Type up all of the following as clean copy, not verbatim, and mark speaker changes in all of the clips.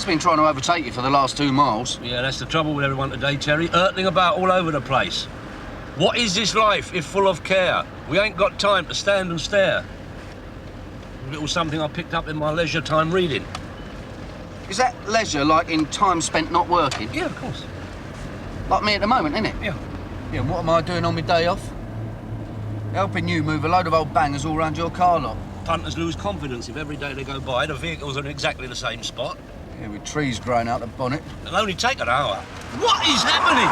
Speaker 1: has been trying to overtake you for the last 2 miles.
Speaker 2: Yeah, that's the trouble with everyone today, Terry. Hurtling about all over the place. What is this life if full of care? We ain't got time to stand and stare. A little something I picked up in my leisure time reading.
Speaker 1: Is that leisure like in time spent not working?
Speaker 2: Yeah, of course.
Speaker 1: Like me at the moment, isn't it?
Speaker 2: Yeah.
Speaker 1: Yeah, and what am I doing on my day off? Helping you move a load of old bangers all round your car lot.
Speaker 2: Punters lose confidence if every day they go by the vehicles are in exactly the same spot.
Speaker 1: Yeah, with trees growing out the bonnet.
Speaker 2: It'll only take an hour. What is happening?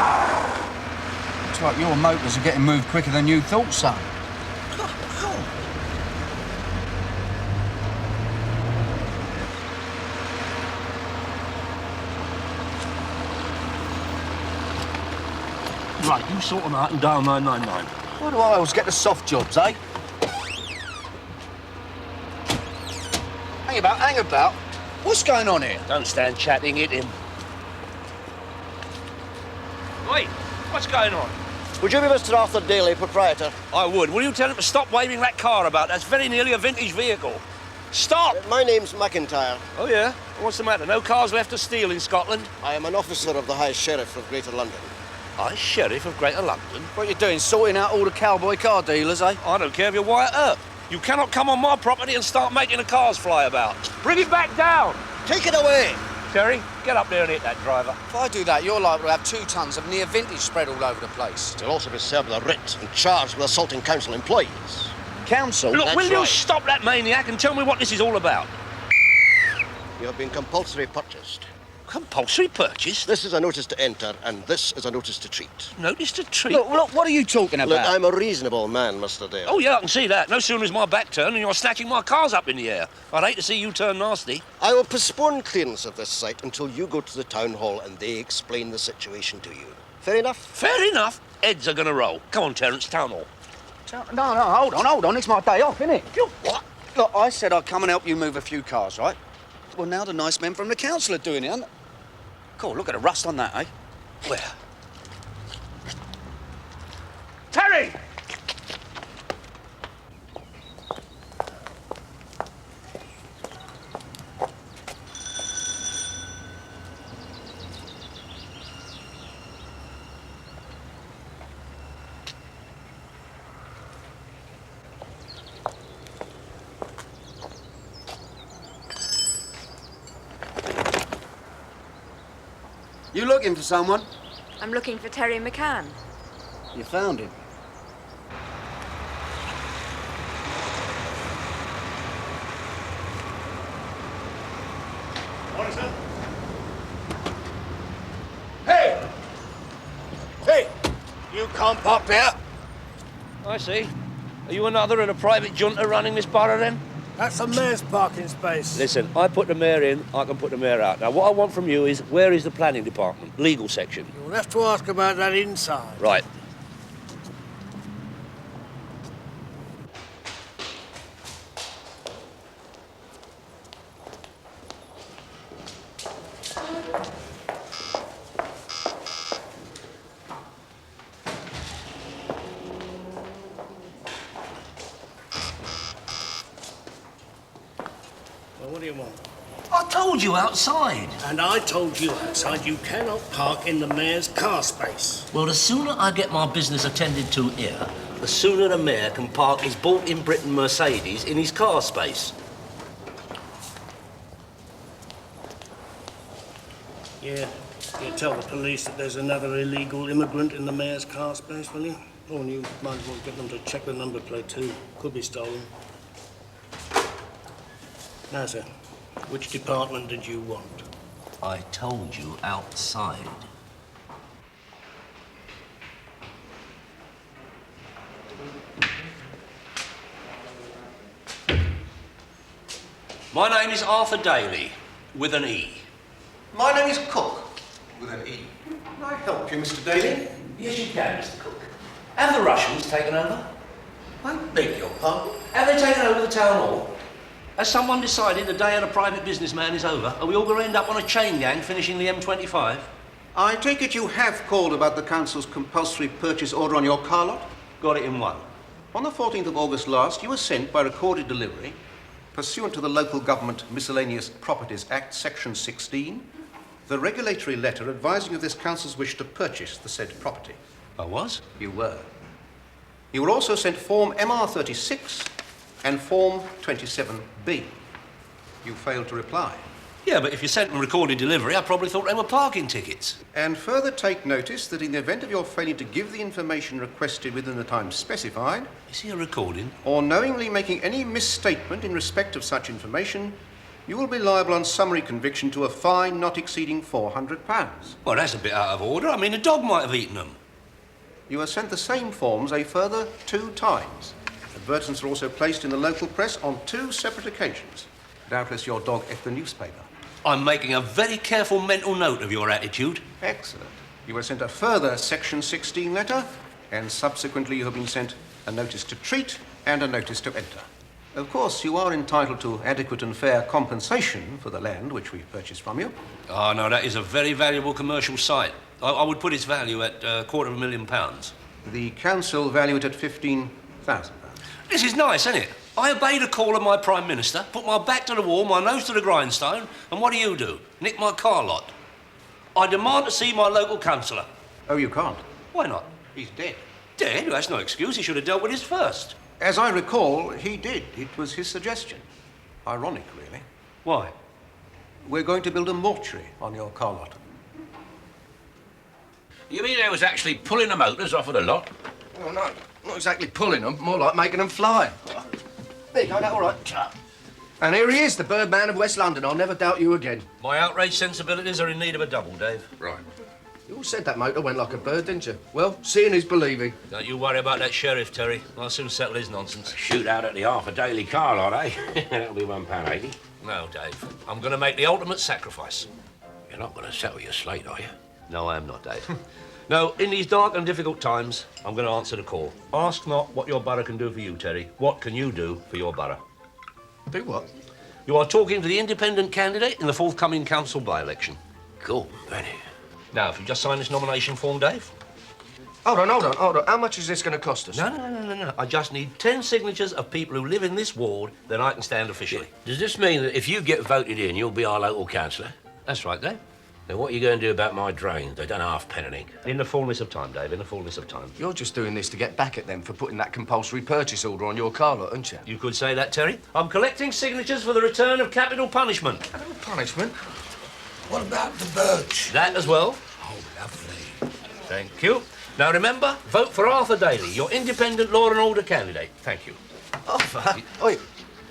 Speaker 1: Looks like your motors are getting moved quicker than you thought, son.
Speaker 2: Right, you sort them out and dial 999.
Speaker 1: Why do I always get the soft jobs, eh? Hang about, hang about. What's going on here?
Speaker 2: Don't stand chatting, hit him. Wait, what's going on?
Speaker 3: Would you be Mr. Arthur Daly, proprietor?
Speaker 2: I would. Will you tell him to stop waving that car about? That's very nearly a vintage vehicle. Stop!
Speaker 3: My name's McIntyre.
Speaker 2: Oh, yeah? What's the matter? No cars left to steal in Scotland?
Speaker 3: I am an officer of the High Sheriff of Greater London.
Speaker 2: High Sheriff of Greater London?
Speaker 1: What are you doing, sorting out all the cowboy car dealers, eh?
Speaker 2: I don't care if you're Wyatt Earp. You cannot come on my property and start making the cars fly about. Bring it back down!
Speaker 3: Take it away!
Speaker 2: Terry, get up there and hit that driver.
Speaker 1: If I do that, you're liable to have 2 tons of near vintage spread all over the place.
Speaker 3: You'll also be served with a writ and charged with assaulting council employees.
Speaker 1: Council?
Speaker 2: Look,
Speaker 3: That's
Speaker 2: will you
Speaker 3: right.
Speaker 2: stop that maniac and tell me what this is all about?
Speaker 3: You have been compulsory purchased.
Speaker 2: Compulsory purchase?
Speaker 3: This is a notice to enter, and this is a notice to treat.
Speaker 2: Notice to treat?
Speaker 1: Look, what are you talking about?
Speaker 3: Look, I'm a reasonable man, Mr. Dale.
Speaker 2: Oh, yeah, I can see that. No sooner is my back turned and you're snatching my cars up in the air. I'd hate to see you turn nasty.
Speaker 3: I will postpone clearance of this site until you go to the town hall and they explain the situation to you. Fair enough?
Speaker 2: Fair enough. Heads are going to roll. Come on, Terence, town hall.
Speaker 1: No, hold on. It's my day off, isn't it? What? Look, I said I'd come and help you move a few cars, right? Well, now the nice men from the council are doing it, aren't they? Cool, look at the rust on that, eh?
Speaker 2: Where? Terry!
Speaker 1: You looking for someone?
Speaker 4: I'm looking for Terry McCann.
Speaker 1: You found him.
Speaker 2: Morning, sir.
Speaker 3: Hey! Hey! You can't park there.
Speaker 2: I see. Are you another of the private junta running this borough, then?
Speaker 5: That's a mayor's parking space.
Speaker 2: Listen, I put the mayor in, I can put the mayor out. Now, what I want from you is, where is the planning department? Legal section.
Speaker 5: You'll have to ask about that inside.
Speaker 2: Right.
Speaker 5: Well, what do you want?
Speaker 2: I told you outside.
Speaker 5: And I told you outside you cannot park in the mayor's car space.
Speaker 2: Well, the sooner I get my business attended to here, the sooner the mayor can park his bought-in-Britain Mercedes in his car space.
Speaker 5: Yeah, you tell the police that there's another illegal immigrant in the mayor's car space, will you? Oh, and you might as well get them to check the number plate, too. Could be stolen. Now, sir, which department did you want?
Speaker 2: I told you outside. My name is Arthur Daly, with an E.
Speaker 6: My name is Cook, with an E. Can I help you, Mr. Daly?
Speaker 2: Yes, you can, Mr. Cook. Have the Russians taken over?
Speaker 6: I beg your pardon?
Speaker 2: Have they taken over the town hall? Has someone decided the day of the private businessman is over? Are we all going to end up on a chain gang finishing the M25?
Speaker 6: I take it you have called about the council's compulsory purchase order on your car lot?
Speaker 2: Got it in one.
Speaker 6: On the 14th of August last, you were sent by recorded delivery Pursuant to the Local Government Miscellaneous Properties Act, Section 16, the regulatory letter advising of this council's wish to purchase the said property.
Speaker 2: I was?
Speaker 6: You were. You were also sent Form MR36 and Form 27B. You failed to reply.
Speaker 2: Yeah, but if you sent them recorded delivery, I probably thought they were parking tickets.
Speaker 6: And further take notice that in the event of your failing to give the information requested within the time specified,
Speaker 2: Is he a recording?
Speaker 6: or knowingly making any misstatement in respect of such information, you will be liable on summary conviction to a fine not exceeding £400.
Speaker 2: Well, that's a bit out of order. I mean, a dog might have eaten them.
Speaker 6: You were sent the same forms a further 2 times. Advertisements were also placed in the local press on 2 separate occasions. Doubtless your dog ate the newspaper.
Speaker 2: I'm making a very careful mental note of your attitude.
Speaker 6: Excellent. You were sent a further Section 16 letter, and subsequently you have been sent a notice to treat and a notice to enter. Of course, you are entitled to adequate and fair compensation for the land which we've purchased from you.
Speaker 2: Oh, no, that is a very valuable commercial site. I would put its value at £250,000.
Speaker 6: The council value it at £15,000.
Speaker 2: This is nice, isn't it? I obeyed a call of my Prime Minister, put my back to the wall, my nose to the grindstone, and what do? Nick my car lot. I demand to see my local councillor.
Speaker 6: Oh, you can't.
Speaker 2: Why not?
Speaker 6: He's dead.
Speaker 2: Dead? Well, that's no excuse. He should have dealt with this first.
Speaker 6: As I recall, he did. It was his suggestion. Ironic, really.
Speaker 2: Why?
Speaker 6: We're going to build a mortuary on your car lot.
Speaker 7: You mean they was actually pulling the motors off of the lot?
Speaker 1: Well, no, not exactly pulling them, more like making them fly. There you go, that all right? And here he is, the Birdman of West London. I'll never doubt you again.
Speaker 2: My outraged sensibilities are in need of a double, Dave.
Speaker 7: Right.
Speaker 1: You all said that motor went like a bird, didn't you? Well, seeing is believing.
Speaker 2: Don't you worry about that sheriff, Terry. I'll soon settle his nonsense.
Speaker 7: Shoot out at the half a daily car lot, eh? That'll be £1.80.
Speaker 2: No, Dave. I'm going to make the ultimate sacrifice.
Speaker 7: You're not going to settle your slate, are you?
Speaker 2: No, I am not, Dave. No, in these dark and difficult times, I'm going to answer the call. Ask not what your borough can do for you, Terry. What can you do for your borough?
Speaker 1: Do what?
Speaker 2: You are talking to the independent candidate in the forthcoming council by-election.
Speaker 7: Cool, Benny.
Speaker 2: Now, if you just sign this nomination form, Dave.
Speaker 1: Hold on. How much is this going to cost us?
Speaker 2: No. I just need 10 signatures of people who live in this ward, then I can stand officially.
Speaker 7: Does this mean that if you get voted in, you'll be our local councillor?
Speaker 2: That's right, Dave.
Speaker 7: Then what are you going to do about my drains? They don't half pen and ink.
Speaker 2: In the fullness of time, Dave, in the fullness of time.
Speaker 1: You're just doing this to get back at them for putting that compulsory purchase order on your car lot, aren't you?
Speaker 2: You could say that, Terry. I'm collecting signatures for the return of capital punishment.
Speaker 1: Capital punishment?
Speaker 8: What about the birch?
Speaker 2: That as well.
Speaker 8: Oh, lovely.
Speaker 2: Thank you. Now remember, vote for Arthur Daly, your independent law and order candidate. Thank you.
Speaker 1: Arthur? Oi,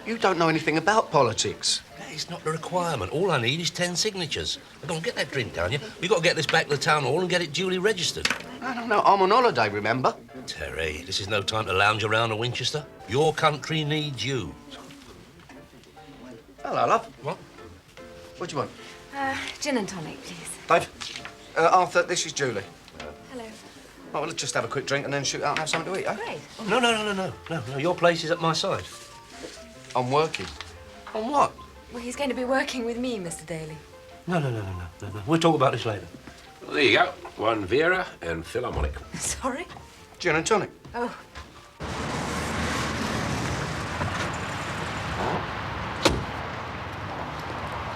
Speaker 1: you don't know anything about politics.
Speaker 2: That is not the requirement. All I need is 10 signatures. Now, go on, get that drink down, you. We've got to get this back to the town hall and get it duly registered.
Speaker 1: No, I'm on holiday, remember?
Speaker 2: Terry, this is no time to lounge around a Winchester. Your country needs you.
Speaker 1: Hello, love.
Speaker 2: What?
Speaker 1: What do you want?
Speaker 4: Gin and tonic, please.
Speaker 1: Dave? Arthur, this is Julie.
Speaker 4: Hello.
Speaker 1: Oh, well, let's just have a quick drink and then shoot out and have something to eat, eh?
Speaker 4: Great.
Speaker 2: Oh, no. Your place is at my side.
Speaker 1: I'm working.
Speaker 2: On what?
Speaker 4: Well, he's going to be working with me, Mr. Daly.
Speaker 2: No. We'll talk about this later.
Speaker 7: Well, there you go. 1 Vera and Philharmonic.
Speaker 4: Sorry?
Speaker 1: Gin and tonic.
Speaker 4: Oh.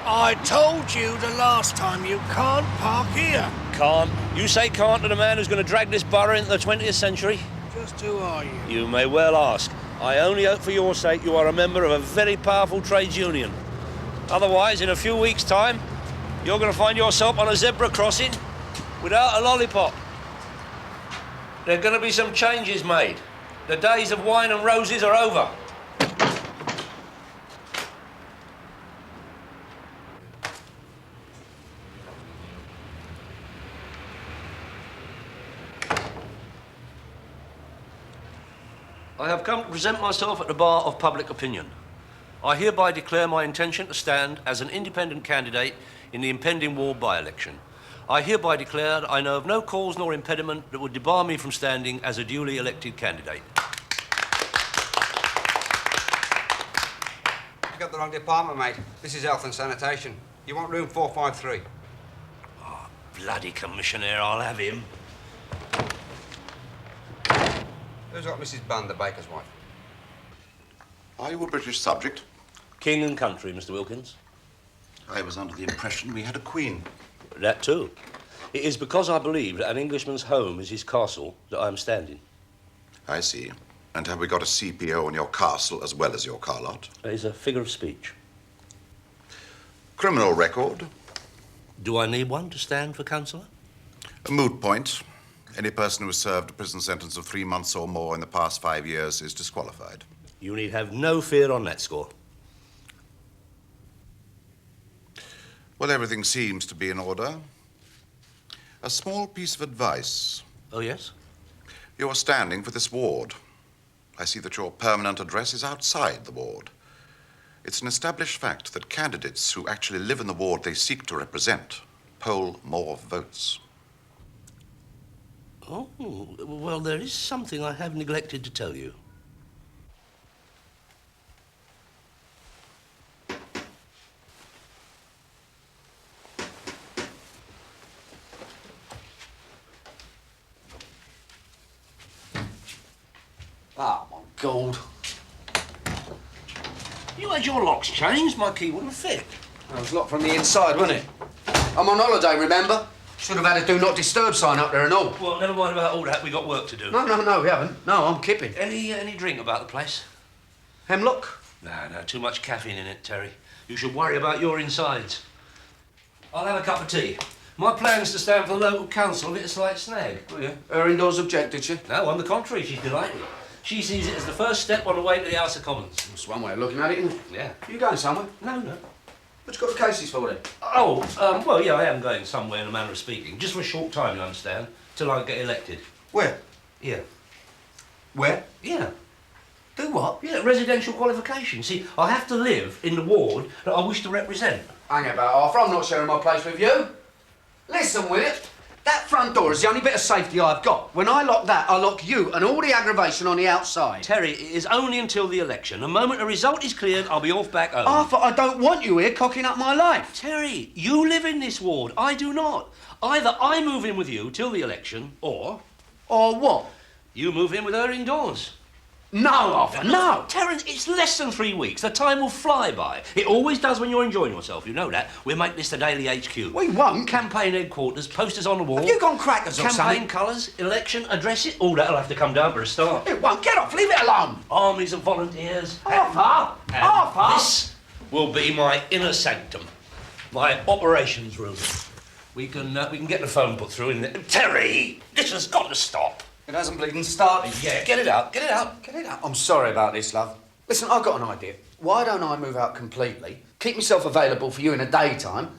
Speaker 5: I told you the last time you can't park here.
Speaker 2: Can't. You say can't to the man who's going to drag this borough into the 20th century?
Speaker 5: Just who are you?
Speaker 2: You may well ask. I only hope for your sake you are a member of a very powerful trades union. Otherwise, in a few weeks' time, you're going to find yourself on a zebra crossing without a lollipop. There are going to be some changes made. The days of wine and roses are over. I have come to present myself at the bar of public opinion. I hereby declare my intention to stand as an independent candidate in the impending ward by-election. I hereby declare that I know of no cause nor impediment that would debar me from standing as a duly elected candidate.
Speaker 9: You've got the wrong department, mate. This is health and sanitation. You want room 453.
Speaker 2: Oh, bloody commissioner, I'll have him.
Speaker 9: Who's got Mrs. Bunn, the baker's wife?
Speaker 10: Are you a British subject?
Speaker 2: King and country, Mr. Wilkins.
Speaker 10: I was under the impression we had a queen.
Speaker 2: That too. It is because I believe that an Englishman's home is his castle that I am standing.
Speaker 10: I see. And have we got a CPO on your castle as well as your car lot?
Speaker 2: That is a figure of speech.
Speaker 10: Criminal record?
Speaker 2: Do I need one to stand for councillor?
Speaker 10: A moot point. Any person who has served a prison sentence of 3 months or more in the past 5 years is disqualified.
Speaker 2: You need have no fear on that score.
Speaker 10: Well, everything seems to be in order. A small piece of advice.
Speaker 2: Oh, yes?
Speaker 10: You are standing for this ward. I see that your permanent address is outside the ward. It's an established fact that candidates who actually live in the ward they seek to represent poll more votes.
Speaker 2: Oh, well, there is something I have neglected to tell you.
Speaker 1: Oh, my God.
Speaker 2: You had your locks changed, my key wouldn't fit.
Speaker 1: It was locked from the inside, wasn't it? I'm on holiday, remember? Should have had a do not disturb sign up there and all.
Speaker 2: Well, never mind about all that. We got work to do.
Speaker 1: No, we haven't. No, I'm kipping.
Speaker 2: Any drink about the place?
Speaker 1: Hemlock?
Speaker 2: No, too much caffeine in it, Terry. You should worry about your insides. I'll have a cup of tea. My plan's to stand for the local council and get a slight snag.
Speaker 1: Oh, yeah. Her indoors objected, she?
Speaker 2: No, on the contrary, she's delighted. She sees it as the first step on the way to the House of Commons.
Speaker 1: That's one way of looking at it, isn't it?
Speaker 2: Yeah.
Speaker 1: You going somewhere?
Speaker 2: No.
Speaker 1: What you got the cases for then?
Speaker 2: Oh, well, yeah, I am going somewhere in a manner of speaking. Just for a short time, you understand, till I get elected.
Speaker 1: Where?
Speaker 2: Yeah.
Speaker 1: Where?
Speaker 2: Yeah.
Speaker 1: Do what?
Speaker 2: Yeah, residential qualification. See, I have to live in the ward that I wish to represent.
Speaker 1: Hang about, Arthur. I'm not sharing my place with you. Listen, will it? That front door is the only bit of safety I've got. When I lock that, I lock you and all the aggravation on the outside.
Speaker 2: Terry, it is only until the election. The moment a result is cleared, I'll be off back home.
Speaker 1: Arthur, I don't want you here cocking up my life.
Speaker 2: Terry, you live in this ward. I do not. Either I move in with you till the election, or...
Speaker 1: Or what?
Speaker 2: You move in with her indoors.
Speaker 1: No, Arthur, no!
Speaker 2: Terence, it's less than 3 weeks. The time will fly by. It always does when you're enjoying yourself. You know that. We'll make this the Daily HQ.
Speaker 1: We won't.
Speaker 2: Campaign headquarters, posters on the wall.
Speaker 1: Have you gone crackers or something?
Speaker 2: Campaign colours, election, addresses. All that'll have to come down for a start.
Speaker 1: It won't. Get off. Leave it alone.
Speaker 2: Armies of volunteers.
Speaker 1: Arthur!
Speaker 2: And
Speaker 1: Arthur!
Speaker 2: this will be my inner sanctum. My operations room. We can get the phone put through in there. Terry! This has got to stop.
Speaker 1: It hasn't bleeding started.
Speaker 2: Yeah, get it out.
Speaker 1: Get it out. I'm sorry about this, love. Listen, I've got an idea. Why don't I move out completely, keep myself available for you in the daytime,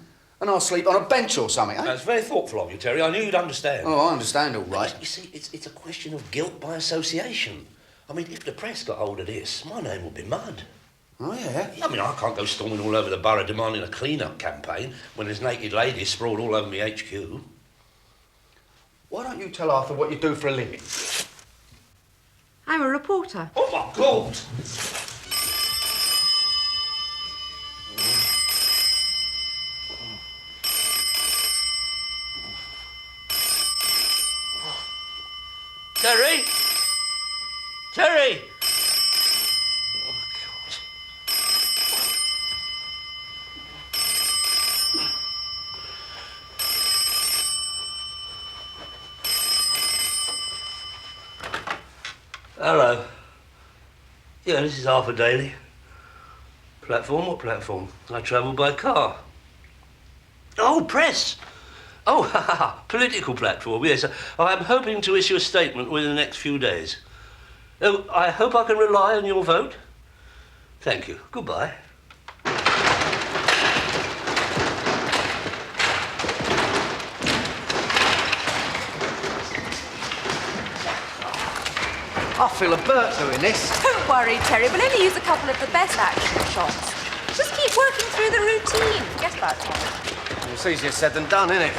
Speaker 1: and I'll sleep on a bench or something, eh?
Speaker 2: That's very thoughtful of you, Terry. I knew you'd understand.
Speaker 1: Oh, I understand all right.
Speaker 2: You see, it's a question of guilt by association. I mean, if the press got hold of this, my name would be mud.
Speaker 1: Oh, yeah?
Speaker 2: I mean, I can't go storming all over the borough demanding a clean-up campaign when there's naked ladies sprawled all over me HQ.
Speaker 1: Why don't you tell Arthur what you do for a living?
Speaker 4: I'm a reporter.
Speaker 2: Oh, my God! Terry! Terry! Oh, God. Hello. Yeah, this is Arthur Daly. Platform? What platform? I travel by car. Oh, press! Oh, political platform, yes. I'm hoping to issue a statement within the next few days. Oh, I hope I can rely on your vote. Thank you. Goodbye.
Speaker 1: I feel a Bert doing this.
Speaker 4: Don't worry, Terry. We'll only use a couple of the best action shots. Just keep working through the routine. Forget about Terry.
Speaker 1: It's easier said than done, isn't it?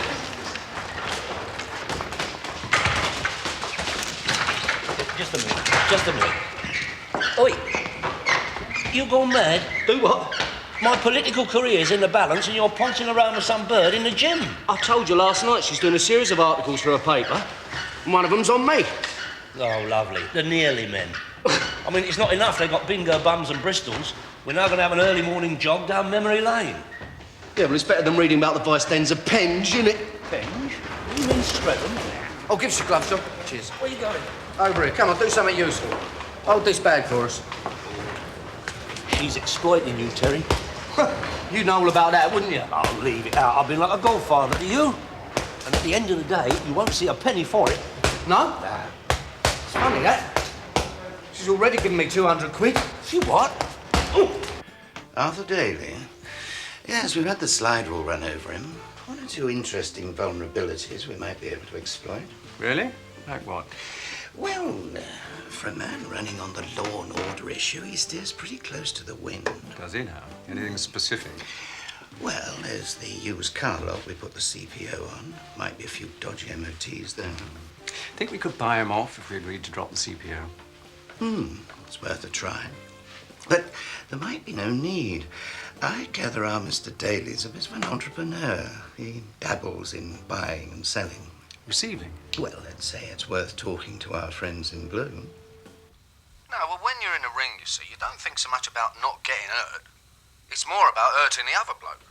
Speaker 2: Just a minute. Oi! You gone mad?
Speaker 1: Do what?
Speaker 2: My political career's in the balance and you're poncing around with some bird in the gym.
Speaker 1: I told you last night she's doing a series of articles for a paper, and one of them's on me.
Speaker 2: Oh, lovely. The nearly men. I mean, it's not enough they got bingo bums and Bristols. We're now going to have an early morning jog down memory lane.
Speaker 1: Yeah, well, it's better than reading about the Vice Dens of Penge, isn't it?
Speaker 2: Penge? What do you mean Streatham?
Speaker 1: Oh, give us your gloves, John. Cheers.
Speaker 2: Where you going?
Speaker 1: Over here. Come on, do something useful. Hold this bag for us.
Speaker 2: She's exploiting you, Terry.
Speaker 1: You'd know all about that, wouldn't you?
Speaker 2: I'll leave it out. I've been like a godfather to you. And at the end of the day, you won't see a penny for it.
Speaker 1: No?
Speaker 2: Nah.
Speaker 1: It's funny, that. She's already given me 200 quid.
Speaker 2: She what? Ooh.
Speaker 11: Arthur Daly? Yes, we've had the slide rule run over him. One or two interesting vulnerabilities we might be able to exploit.
Speaker 12: Really? Like what?
Speaker 11: Well, for a man running on the law and order issue, he steers pretty close to the wind.
Speaker 12: Does he now? Anything specific?
Speaker 11: Well, there's the used car lot we put the CPO on. Might be a few dodgy MOTs there.
Speaker 12: Think we could buy him off if we agreed to drop the CPO?
Speaker 11: It's worth a try. But there might be no need. I gather our Mr. Daly's a bit of an entrepreneur. He dabbles in buying and selling.
Speaker 12: Receiving?
Speaker 11: Well, let's say it's worth talking to our friends in blue.
Speaker 1: No, well, when you're in the ring, you see, you don't think so much about not getting hurt. It's more about hurting the other bloke.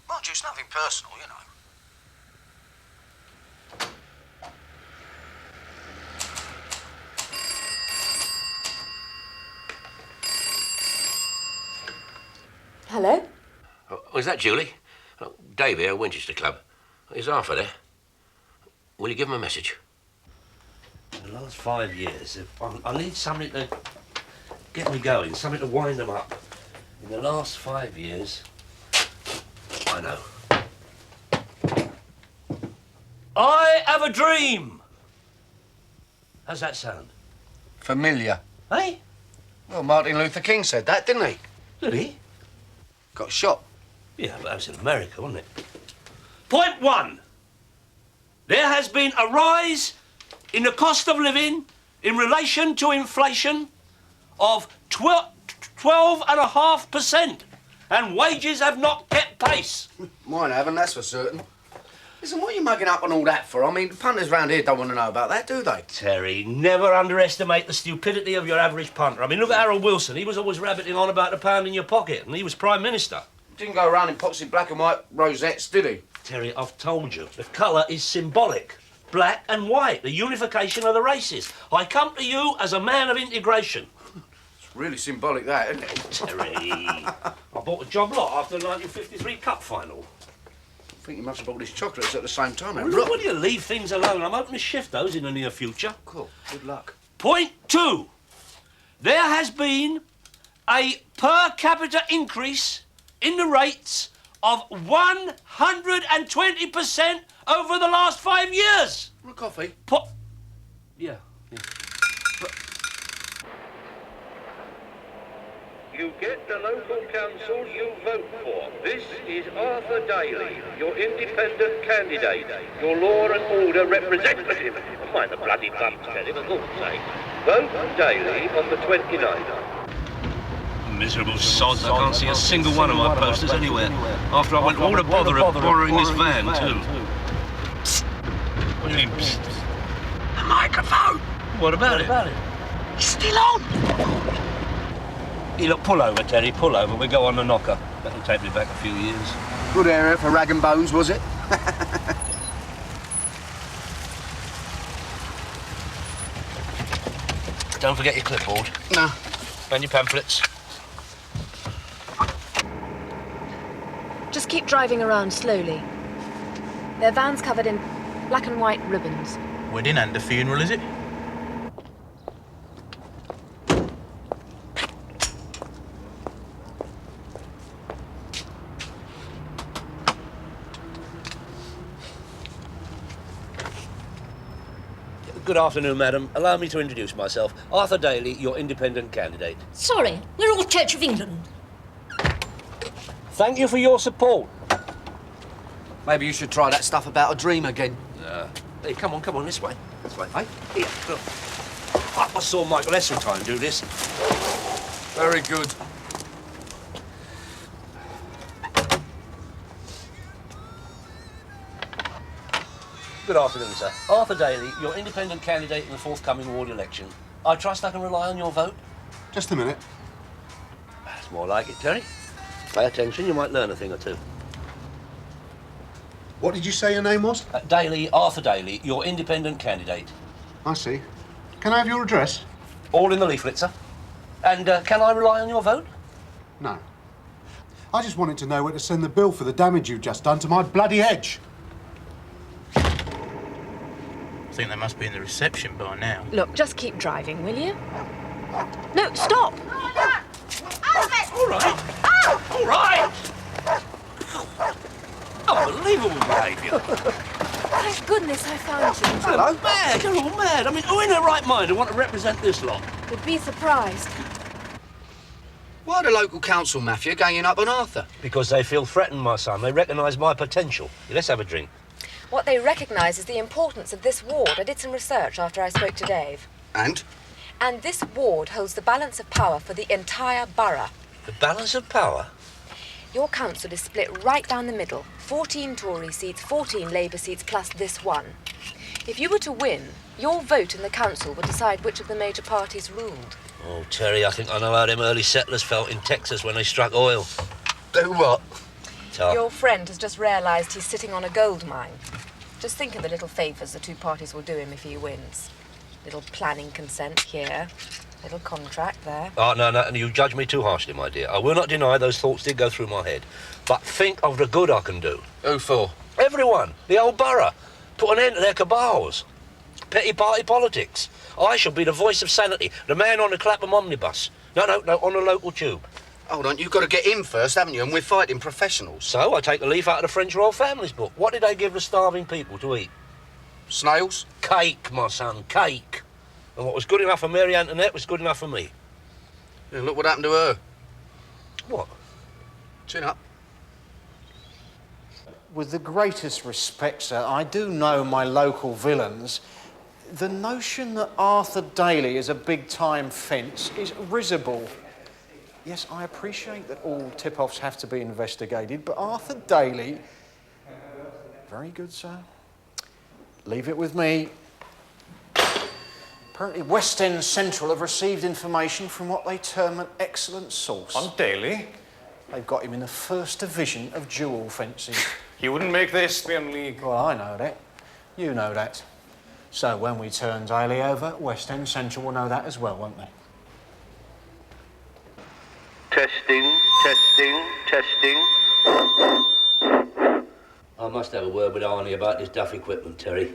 Speaker 1: Mind you, it's nothing personal, you know.
Speaker 4: Hello?
Speaker 7: Oh, is that Julie? Oh, Dave here, Winchester Club. Is Arthur there? Will you give him a message?
Speaker 2: In the last 5 years, I need something to get me going, something to wind them up. In the last 5 years, I know. I have a dream! How's that sound?
Speaker 1: Familiar.
Speaker 2: Hey?
Speaker 1: Well, Martin Luther King said that, didn't he?
Speaker 2: Did he?
Speaker 1: Got shot.
Speaker 2: Yeah, but that was in America, wasn't it? Point 1. There has been a rise in the cost of living in relation to inflation of 12.5%, and wages have not kept pace.
Speaker 1: Mine haven't, that's for certain. Listen, what are you mugging up on all that for? I mean, the punters round here don't want to know about that, do they?
Speaker 2: Terry, never underestimate the stupidity of your average punter. I mean, look at Harold Wilson. He was always rabbiting on about the pound in your pocket, and he was Prime Minister.
Speaker 1: Didn't go around in poxy black and white rosettes, did he?
Speaker 2: Terry, I've told you, the colour is symbolic. Black and white, the unification of the races. I come to you as a man of integration.
Speaker 1: It's really symbolic, that, isn't it?
Speaker 2: Terry, I bought a job lot after the 1953 Cup final.
Speaker 1: I think you must have bought his chocolates at the same time.
Speaker 2: Well, look, will you leave things alone? I'm hoping to shift those in the near future.
Speaker 1: Cool. Good luck.
Speaker 2: Point 2. There has been a per capita increase in the rates of 120% over the last 5 years.
Speaker 1: Want a coffee?
Speaker 2: Yeah.
Speaker 13: You get the local council you vote for. This is Arthur Daly, your independent candidate, your law and order representative. Mind the bloody bumps, Terry, for God's sake. Vote Daly on the 29th.
Speaker 2: Miserable sods, I can't see a single one of my posters anywhere. After I went all the bother of borrowing this van, too. Psst. What do you mean, psst?
Speaker 8: The microphone.
Speaker 2: What about it?
Speaker 8: It's still on.
Speaker 2: You look, pull over, Terry, pull over. We'll go on the knocker. That'll take me back a few years.
Speaker 1: Good area for rag and bones, was it?
Speaker 2: Don't forget your clipboard.
Speaker 1: No.
Speaker 2: And your pamphlets.
Speaker 4: Just keep driving around slowly. Their van's covered in black and white ribbons.
Speaker 14: Wedding and a funeral, is it?
Speaker 2: Good afternoon, madam. Allow me to introduce myself. Arthur Daly, your independent candidate.
Speaker 15: Sorry, we're all Church of England.
Speaker 2: Thank you for your support.
Speaker 1: Maybe you should try that stuff about a dream again.
Speaker 2: Hey, come on, this way. This way, hey? Here, look. I saw Michael Esseltine do this.
Speaker 1: Very good.
Speaker 2: Good afternoon, sir. Arthur Daly, your independent candidate in the forthcoming ward election. I trust I can rely on your vote?
Speaker 14: Just a minute.
Speaker 2: That's more like it, Terry. Pay attention, you might learn a thing or two.
Speaker 14: What did you say your name was?
Speaker 2: Daly, Arthur Daly, your independent candidate.
Speaker 14: I see. Can I have your address?
Speaker 2: All in the leaflet, sir. And can I rely on your vote?
Speaker 14: No. I just wanted to know where to send the bill for the damage you've just done to my bloody hedge.
Speaker 16: I think they must be in the reception by now.
Speaker 15: Look, just keep driving, will you? No, stop!
Speaker 2: All right. All right. Unbelievable behaviour.
Speaker 4: Thank goodness I found you.
Speaker 2: Hello. Mad, you're all mad. I mean, who in their right mind to want to represent this lot?
Speaker 4: You'd be surprised.
Speaker 1: Why the local council mafia ganging up on Arthur?
Speaker 2: Because they feel threatened, my son. They recognise my potential. Let's have a drink.
Speaker 4: What they recognise is the importance of this ward. I did some research after I spoke to Dave.
Speaker 1: And?
Speaker 4: And this ward holds the balance of power for the entire borough.
Speaker 2: The balance of power?
Speaker 4: Your council is split right down the middle. 14 Tory seats, 14 Labour seats, plus this one. If you were to win, your vote in the council would decide which of the major parties ruled.
Speaker 2: Oh, Terry, I think I know how them early settlers felt in Texas when they struck oil.
Speaker 1: Do what?
Speaker 4: Your friend has just realised he's sitting on a gold mine. Just think of the little favours the two parties will do him if he wins. Little planning consent here, little contract there.
Speaker 2: Oh, no, you judge me too harshly, my dear. I will not deny those thoughts did go through my head. But think of the good I can do.
Speaker 1: Who for?
Speaker 2: Everyone. The old borough. Put an end to their cabals. Petty party politics. I shall be the voice of sanity, the man on the Clapham omnibus. No, on the local tube.
Speaker 1: Hold on, you've got to get in first, haven't you? And we're fighting professionals.
Speaker 2: So I take a leaf out of the French Royal Family's book. What did they give the starving people to eat?
Speaker 1: Snails?
Speaker 2: Cake, my son, cake. And what was good enough for Mary Antoinette was good enough for me.
Speaker 1: Yeah, look what happened to her.
Speaker 2: What?
Speaker 1: Chin up.
Speaker 17: With the greatest respect, sir, I do know my local villains. The notion that Arthur Daly is a big-time fence is risible. Yes, I appreciate that all tip-offs have to be investigated, but Arthur Daly... Very good, sir. Leave it with me. Apparently West End Central have received information from what they term an excellent source.
Speaker 18: On Daly?
Speaker 17: They've got him in the first division of dual fencing.
Speaker 18: He wouldn't make the Espion League.
Speaker 17: Well, I know that. You know that. So when we turn Daly over, West End Central will know that as well, won't they?
Speaker 13: Testing.
Speaker 2: I must have a word with Arnie about this duff equipment, Terry.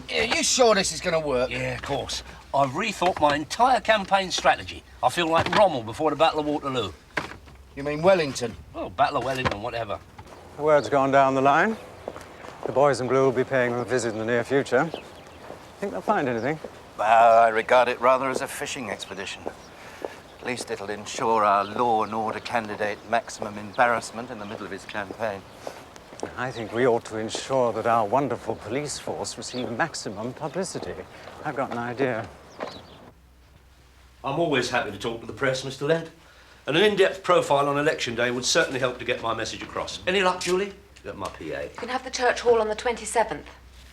Speaker 1: Yeah, you sure this is going to work?
Speaker 2: Yeah, of course. I've rethought my entire campaign strategy. I feel like Rommel before the Battle of Waterloo.
Speaker 1: You mean Wellington?
Speaker 2: Oh, Battle of Wellington, whatever.
Speaker 19: The word's gone down the line. The boys in blue will be paying them a visit in the near future. Think they'll find anything?
Speaker 11: I regard it rather as a fishing expedition. At least it'll ensure our law and order candidate maximum embarrassment in the middle of his campaign.
Speaker 19: I think we ought to ensure that our wonderful police force receive maximum publicity. I've got an idea.
Speaker 2: I'm always happy to talk to the press, Mr. Lent. And an in-depth profile on election day would certainly help to get my message across. Any luck, Julie? Got my PA.
Speaker 4: You can have the church hall on the 27th.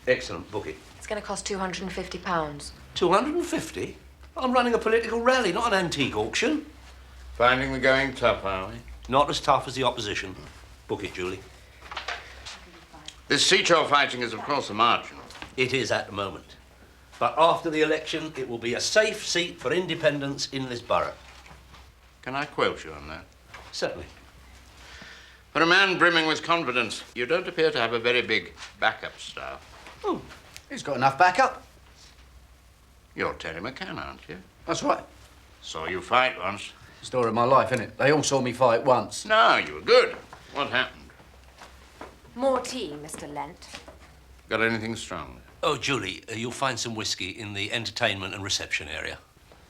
Speaker 2: Excellent. Book it.
Speaker 4: It's going to cost £250.
Speaker 2: 250? I'm running a political rally, not an antique auction.
Speaker 20: Finding the going tough, are we?
Speaker 2: Not as tough as the opposition. Book it, Julie.
Speaker 20: This seat you're fighting is, of course, a marginal.
Speaker 2: It is at the moment. But after the election, it will be a safe seat for independents in this borough.
Speaker 20: Can I quote you on that?
Speaker 2: Certainly.
Speaker 20: For a man brimming with confidence, you don't appear to have a very big backup staff.
Speaker 1: Oh, he's got enough backup.
Speaker 20: You're Terry McCann, aren't you?
Speaker 1: That's right.
Speaker 20: Saw you fight once.
Speaker 1: Story of my life, isn't it? They all saw me fight once.
Speaker 20: No, you were good. What happened?
Speaker 4: More tea, Mr. Lent.
Speaker 20: Got anything strong?
Speaker 2: Oh, Julie, you'll find some whiskey in the entertainment and reception area.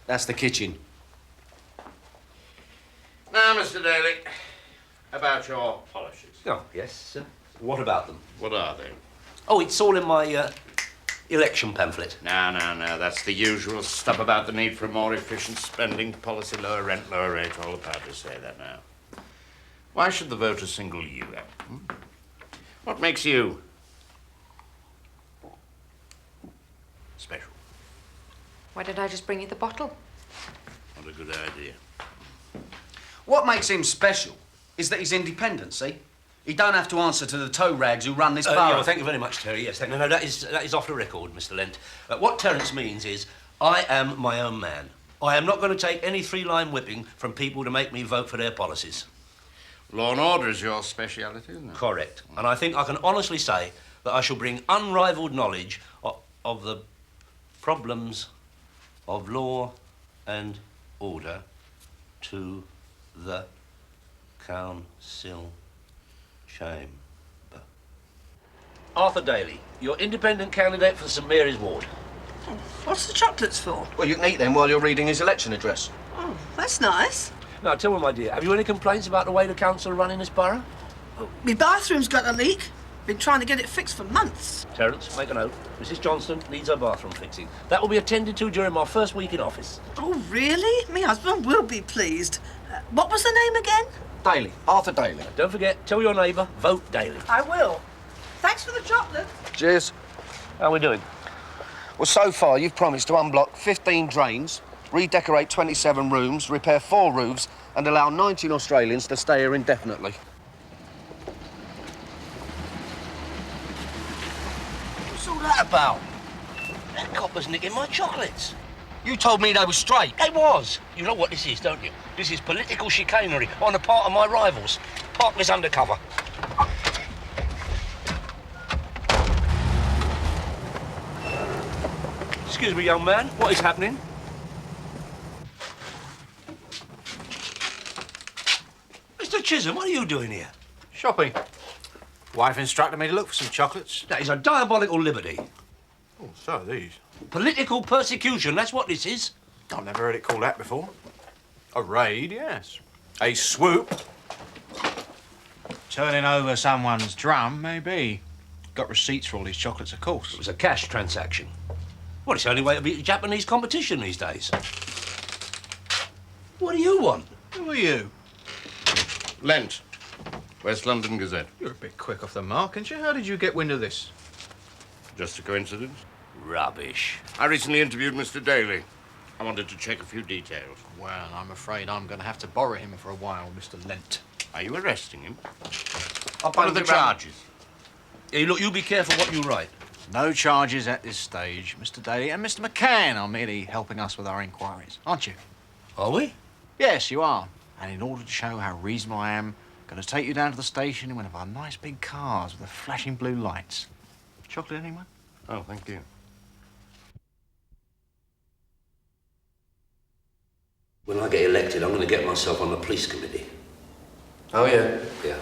Speaker 1: That's the kitchen.
Speaker 20: Now, Mr. Daly, about your polishes.
Speaker 2: Oh, yes. What about them?
Speaker 20: What are they?
Speaker 2: Oh, it's all in my election pamphlet.
Speaker 20: No. That's the usual stuff about the need for a more efficient spending policy, lower rent, lower rate. All the parties say that now. Why should the voter single you out? What makes you special?
Speaker 4: Why did I just bring you the bottle?
Speaker 20: not a good idea.
Speaker 1: What makes him special is that he's independent, see? He don't have to answer to the toe rags who run this borough.
Speaker 2: Yeah, well, thank you very much, Terry. Yes, thank you. No, that is off the record, Mr. Lent. What Terence means is, I am my own man. I am not going to take any three-line whipping from people to make me vote for their policies.
Speaker 20: Law and order is your speciality, isn't it?
Speaker 2: Correct. And I think I can honestly say that I shall bring unrivalled knowledge of the problems of law and order to the council chamber. Arthur Daly, your independent candidate for St Mary's Ward.
Speaker 8: What's the chocolates for?
Speaker 1: Well, you can eat them while you're reading his election address.
Speaker 8: Oh, that's nice.
Speaker 2: Now, tell me, my dear, have you any complaints about the way the council are running this borough?
Speaker 8: My bathroom's got a leak. Been trying to get it fixed for months.
Speaker 2: Terence, make a note. Mrs. Johnston needs her bathroom fixing. That will be attended to during my first week in office.
Speaker 8: Oh, really? My husband will be pleased. What was the name again?
Speaker 1: Daly. Arthur Daly.
Speaker 2: Don't forget, tell your neighbour, vote Daly.
Speaker 8: I will. Thanks for the chocolate.
Speaker 1: Cheers.
Speaker 2: How are we doing?
Speaker 1: Well, so far, you've promised to unblock 15 drains, redecorate 27 rooms, repair 4 roofs, and allow 19 Australians to stay here indefinitely.
Speaker 2: What's all that about? That copper's nicking my chocolates.
Speaker 1: You told me they were straight.
Speaker 2: They was. You know what this is, don't you? This is political chicanery on the part of my rivals. Park this undercover. Excuse me, young man. What is happening? Mr. Chisholm, what are you doing here?
Speaker 16: Shopping. Wife instructed me to look for some chocolates.
Speaker 2: That is a diabolical liberty.
Speaker 16: Oh, so are these.
Speaker 2: Political persecution, that's what this is.
Speaker 16: I've never heard it called that before. A raid, yes. A swoop. Turning over someone's drum, maybe. Got receipts for all these chocolates, of course.
Speaker 2: It was a cash transaction. Well, it's the only way to beat Japanese competition these days. What do you want?
Speaker 16: Who are you?
Speaker 20: Lent. West London Gazette.
Speaker 16: You're a bit quick off the mark, aren't you? How did you get wind of this?
Speaker 20: Just a coincidence.
Speaker 2: Rubbish.
Speaker 20: I recently interviewed Mr. Daly. I wanted to check a few details.
Speaker 16: Well, I'm afraid I'm going to have to borrow him for a while, Mr. Lent.
Speaker 20: Are you arresting him?
Speaker 2: What
Speaker 20: are the charges?
Speaker 2: Hey, look, you be careful what you write.
Speaker 16: No charges at this stage, Mr. Daly, and Mr. McCann are merely helping us with our inquiries, aren't you?
Speaker 2: Are we?
Speaker 16: Yes, you are. And in order to show how reasonable I am, I'm going to take you down to the station in one of our nice big cars with the flashing blue lights. Chocolate, anyone?
Speaker 20: Oh, thank you.
Speaker 2: When I get elected, I'm going to get myself on the police committee.
Speaker 1: Oh, yeah?
Speaker 2: Yeah.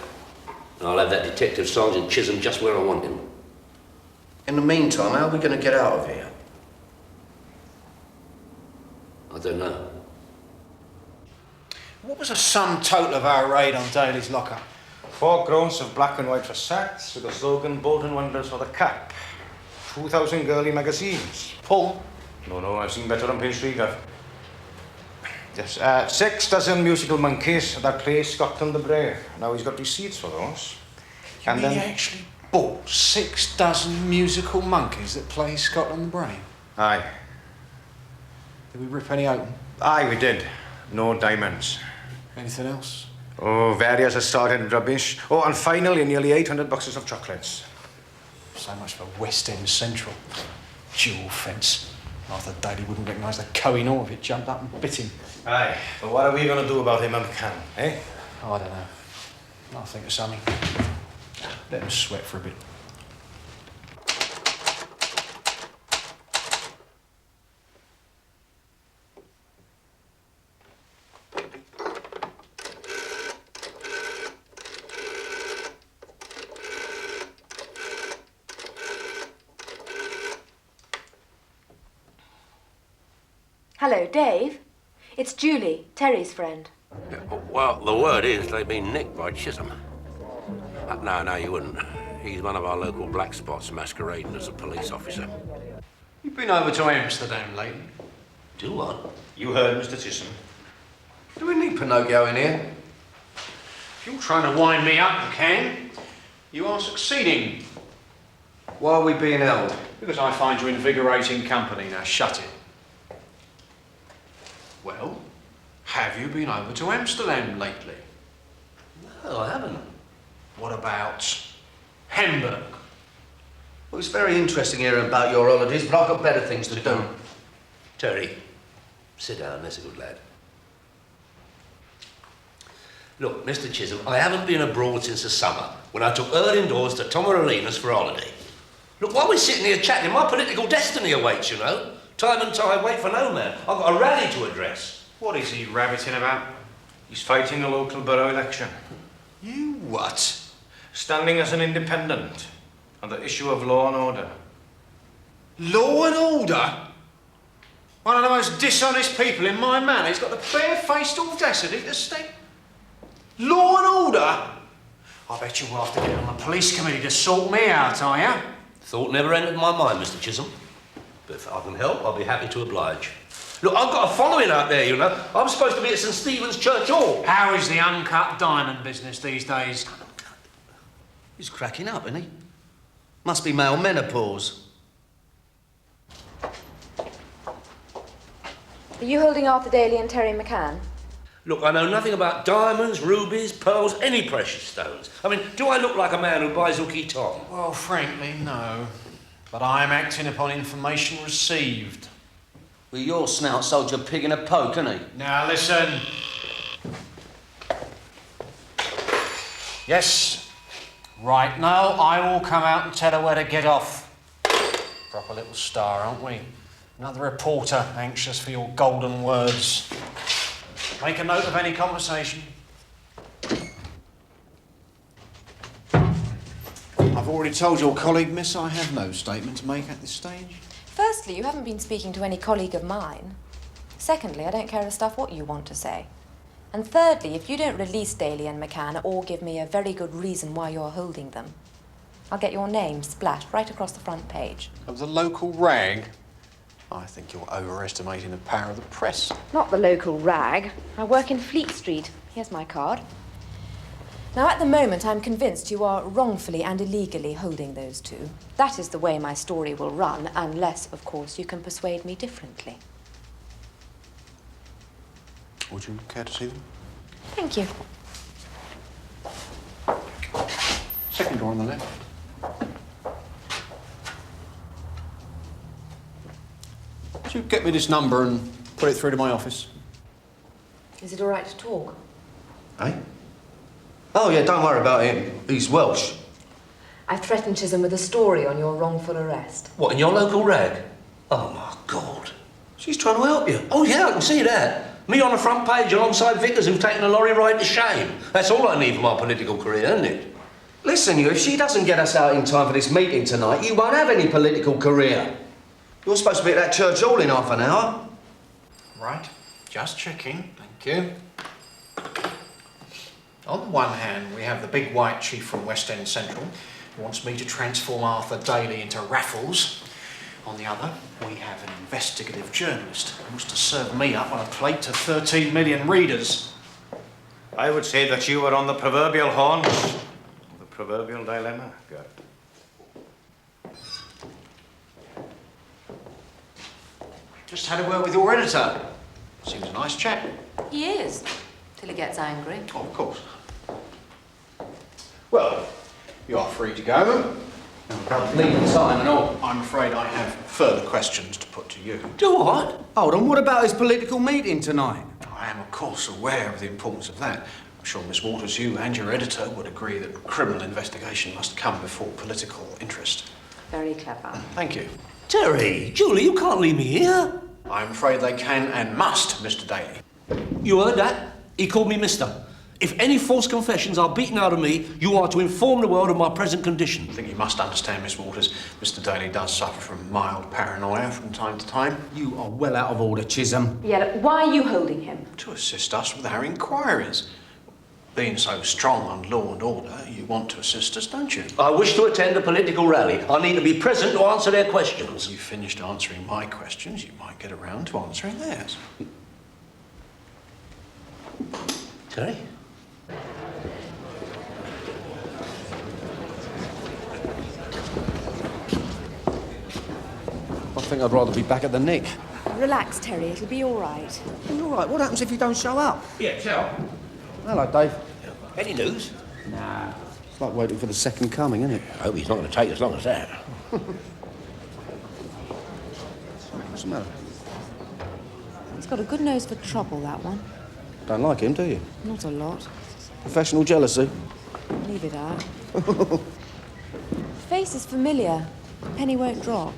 Speaker 2: And I'll have that Detective Sergeant Chisholm just where I want him.
Speaker 1: In the meantime, how are we going to get out of here?
Speaker 2: I don't know.
Speaker 17: What was the sum total of our raid on Daly's locker?
Speaker 18: 4 groans of black and white facades with the slogan Bolton Wonders for the Cap. 2,000 girly magazines.
Speaker 17: Paul?
Speaker 18: No, I've seen better on page 3, Gav. Yes, 6 dozen musical monkeys that play Scotland the Brave. Now he's got receipts for those.
Speaker 17: You mean he actually bought 6 dozen musical monkeys that play Scotland the Brave?
Speaker 18: Aye.
Speaker 17: Did we rip any open?
Speaker 18: Aye, we did. No diamonds.
Speaker 17: Anything else?
Speaker 18: Oh, various assorted rubbish. Oh, and finally, nearly 800 boxes of chocolates.
Speaker 17: So much for West End Central. Dual fence. Arthur Daly wouldn't recognise the Koh-i-Noor if it jumped up and bit him.
Speaker 18: Aye, but what are we going to do about him and McCann, eh?
Speaker 17: Oh, I don't know. I'll think of something. Let him sweat for a bit.
Speaker 4: Hello, Dave. It's Julie, Terry's friend.
Speaker 7: Well, the word is they've been nicked by Chisholm. No, you wouldn't. He's one of our local black spots masquerading as a police officer.
Speaker 16: You've been over to Amsterdam lately.
Speaker 2: Do what?
Speaker 18: You heard Mr. Chisholm.
Speaker 1: Do we need Pinocchio in here?
Speaker 16: If you're trying to wind me up, McCann, you are succeeding.
Speaker 1: Why are we being held?
Speaker 16: Because I find you invigorating company. Now shut it. Well, Have you been over to Amsterdam lately?
Speaker 1: No, I haven't.
Speaker 16: What about Hamburg?
Speaker 1: Well, it's very interesting hearing about your holidays, but I've got better things to do.
Speaker 7: Terry, sit down, there's a good lad. Look, Mr. Chisholm, I haven't been abroad since the summer, when I took her indoors to Tomarolinas for holiday. Look, while we're sitting here chatting, my political destiny awaits, you know. Time and tide wait for no man. I've got a rally to address.
Speaker 18: What is he rabbiting about? He's fighting the local borough election.
Speaker 16: You what?
Speaker 18: Standing as an independent on the issue of law and order.
Speaker 16: Law and order? One of the most dishonest people in my manor. He's got the bare-faced audacity to stay. Law and order? I bet you will have to get on the police committee to sort me out, are you?
Speaker 7: Thought never entered my mind, Mr. Chisholm. But if I can help, I'll be happy to oblige. Look, I've got a following out there, you know. I'm supposed to be at St. Stephen's Church Hall.
Speaker 17: How is the uncut diamond business these days?
Speaker 1: He's cracking up, isn't he? Must be male menopause.
Speaker 4: Are you holding Arthur Daly and Terry McCann?
Speaker 7: Look, I know nothing about diamonds, rubies, pearls, any precious stones. I mean, do I look like a man who buys hooky Tom?
Speaker 17: Well, frankly, no. But I am acting upon information received.
Speaker 1: Well, your snout sold your pig in a poke, isn't he?
Speaker 17: Now, listen. Yes. Right now, I will come out and tell her where to get off. Proper little star, aren't we? Another reporter anxious for your golden words. Make a note of any conversation. I've already told your colleague, miss, I have no statement to make at this stage.
Speaker 4: Firstly, you haven't been speaking to any colleague of mine. Secondly, I don't care a stuff what you want to say. And thirdly, if you don't release Daly and McCann or give me a very good reason why you're holding them, I'll get your name splashed right across the front page.
Speaker 17: Of the local rag? I think you're overestimating the power of the press.
Speaker 4: Not the local rag. I work in Fleet Street. Here's my card. Now, at the moment, I'm convinced you are wrongfully and illegally holding those two. That is the way my story will run, unless, of course, you can persuade me differently.
Speaker 17: Would you care to see them?
Speaker 4: Thank you.
Speaker 17: Second door on the left. Would you get me this number and put it through to my office?
Speaker 4: Is it all right to talk?
Speaker 1: Eh? Oh, yeah, don't worry about him. He's Welsh.
Speaker 4: I threatened Chisholm with a story on your wrongful arrest.
Speaker 7: What, in your local rag? Oh, my God. She's trying to help you. Oh, yeah, I can see that. Me on the front page alongside Vickers who've taken a lorry ride to shame. That's all I need for my political career, isn't it?
Speaker 1: Listen, you, if she doesn't get us out in time for this meeting tonight, you won't have any political career. You're supposed to be at that church hall in half an hour.
Speaker 17: Right. Just checking. Thank you. On the one hand, we have the big white chief from West End Central who wants me to transform Arthur Daly into Raffles. On the other, we have an investigative journalist who wants to serve me up on a plate to 13 million readers.
Speaker 18: I would say that you are on the proverbial haunch of the proverbial dilemma, Gert.
Speaker 17: Just had a word with your editor. Seems a nice chap.
Speaker 4: He is, till he gets angry.
Speaker 17: Oh, of course. Well, you are free to go.
Speaker 1: Leaving time and all.
Speaker 17: I'm afraid I have further questions to put to you.
Speaker 1: Do what? Hold on, what about his political meeting tonight?
Speaker 17: I am, of course, aware of the importance of that. I'm sure, Miss Waters, you and your editor would agree that criminal investigation must come before political interest.
Speaker 4: Very clever.
Speaker 17: Thank you.
Speaker 7: Terry, Julie, you can't leave me here.
Speaker 17: I'm afraid they can and must, Mr. Daly.
Speaker 7: You heard that? He called me mister. If any false confessions are beaten out of me, you are to inform the world of my present condition.
Speaker 17: I think you must understand, Miss Waters, Mr. Daly does suffer from mild paranoia from time to time.
Speaker 1: You are well out of order, Chisholm.
Speaker 4: Yeah, look, why are you holding him?
Speaker 17: To assist us with our inquiries. Being so strong on law and order, you want to assist us, don't you?
Speaker 7: I wish to attend a political rally. I need to be present to answer their questions.
Speaker 17: When you've finished answering my questions, you might get around to answering theirs.
Speaker 7: Terry?
Speaker 1: I think I'd rather be back at the Nick.
Speaker 4: Relax, Terry. It'll be all right.
Speaker 1: All right, what happens if you don't show up?
Speaker 7: Yeah, tell.
Speaker 1: Hello, Dave.
Speaker 7: Any news?
Speaker 1: Nah. It's like waiting for the second coming, isn't it?
Speaker 7: I hope he's not going to take as long as that.
Speaker 1: What's the matter?
Speaker 4: He's got a good nose for trouble, that one.
Speaker 1: Don't like him, do you?
Speaker 4: Not a lot.
Speaker 1: Professional jealousy?
Speaker 4: Leave it out. Face is familiar. Penny won't drop.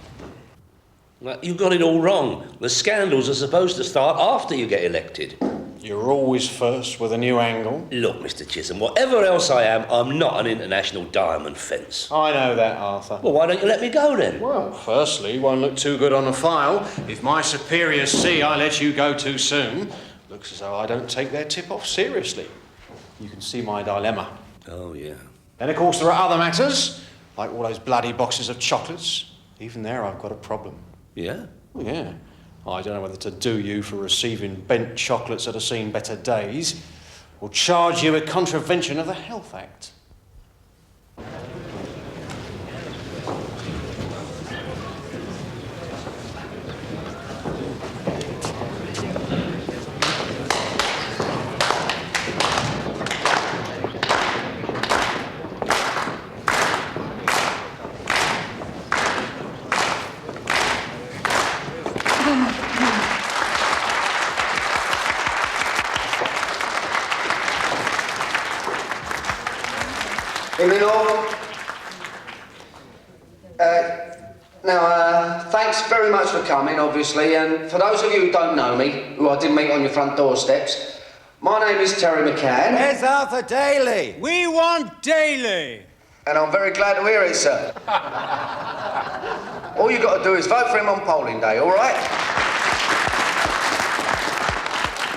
Speaker 7: Well, you got it all wrong. The scandals are supposed to start after you get elected.
Speaker 17: You're always first with a new angle.
Speaker 7: Look, Mr. Chisholm, whatever else I am, I'm not an international diamond fence.
Speaker 17: I know that, Arthur.
Speaker 7: Well, why don't you let me go then?
Speaker 17: Well, firstly, won't look too good on the file. If my superiors see I let you go too soon, looks as though I don't take their tip-off seriously. You can see my dilemma.
Speaker 7: Oh, yeah.
Speaker 17: Then, of course, there are other matters, like all those bloody boxes of chocolates. Even there, I've got a problem.
Speaker 7: Yeah?
Speaker 17: Oh, yeah. I don't know whether to do you for receiving bent chocolates that have seen better days, or charge you with contravention of the Health Act.
Speaker 1: Evening all. Thanks very much for coming, obviously, and for those of you who don't know me, who I did meet on your front doorsteps, my name is Terry McCann.
Speaker 21: Where's Arthur Daly? We want Daly.
Speaker 1: And I'm very glad to hear it, sir. All you got to do is vote for him on polling day, all right?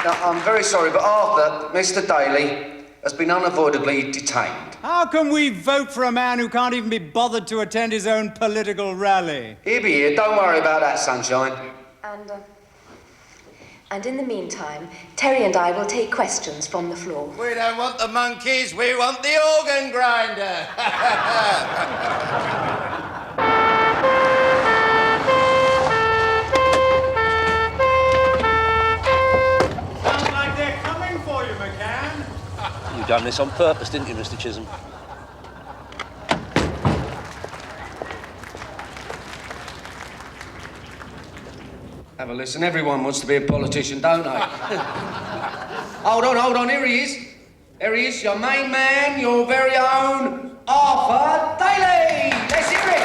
Speaker 1: Now, I'm very sorry, but Arthur, Mr. Daly, has been unavoidably detained.
Speaker 21: How can we vote for a man who can't even be bothered to attend his own political rally?
Speaker 1: He'll be here, don't worry about that, sunshine.
Speaker 4: And in the meantime, Terry and I will take questions from the floor.
Speaker 11: We don't want the monkeys, we want the organ grinder.
Speaker 21: Sounds like they're coming for you, McCann.
Speaker 7: You done this on purpose, didn't you, Mr. Chisholm?
Speaker 1: Have a listen, everyone wants to be a politician, don't they? Hold on, here he is. Here he is, your main man, your very own Arthur Daly. Let's hear it.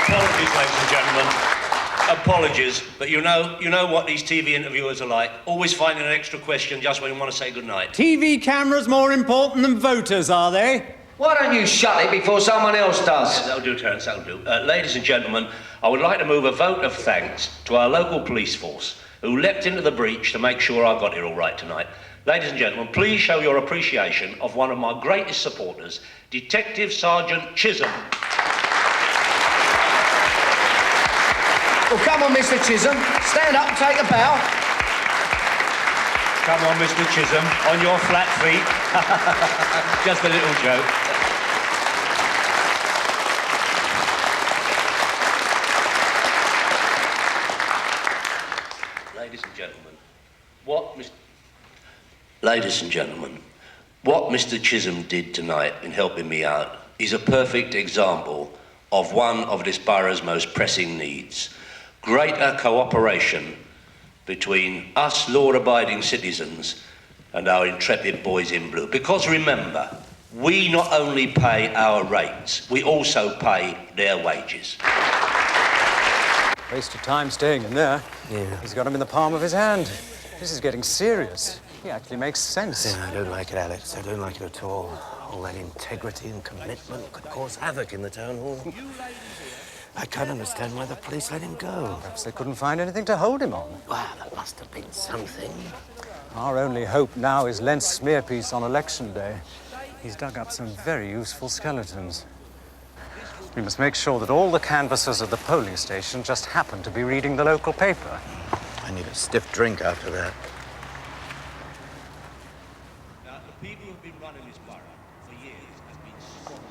Speaker 7: Apologies, ladies and gentlemen. Apologies, but you know what these TV interviewers are like. Always finding an extra question just when you want to say goodnight.
Speaker 21: TV cameras more important than voters, are they?
Speaker 1: Why don't you shut it before someone else does?
Speaker 7: That'll do, Terence, that'll do. Ladies and gentlemen, I would like to move a vote of thanks to our local police force, who leapt into the breach to make sure I got here all right tonight. Ladies and gentlemen, please show your appreciation of one of my greatest supporters, Detective Sergeant Chisholm.
Speaker 1: Well, come on, Mr. Chisholm. Stand up and take a bow.
Speaker 7: Come on, Mr. Chisholm, on your flat feet. Just a little joke. Ladies and gentlemen, what Mr. Chisholm did tonight in helping me out is a perfect example of one of this borough's most pressing needs. Greater cooperation between us law-abiding citizens and our intrepid boys in blue. Because remember, we not only pay our rates, we also pay their wages.
Speaker 19: Waste of time staying in there. Yeah. He's got him in the palm of his hand. This is getting serious. He actually makes sense.
Speaker 11: Yeah, I don't like it, Alex. I don't like it at all. All that integrity and commitment could cause havoc in the town hall. I can't understand why the police let him go.
Speaker 19: Perhaps they couldn't find anything to hold him on.
Speaker 11: Well, that must have been something.
Speaker 19: Our only hope now is Lent's smear piece on election day. He's dug up some very useful skeletons. We must make sure that all the canvassers at the polling station just happen to be reading the local paper.
Speaker 11: I need a stiff drink after that.
Speaker 2: Now, the people who've been running this borough for years have been squandering.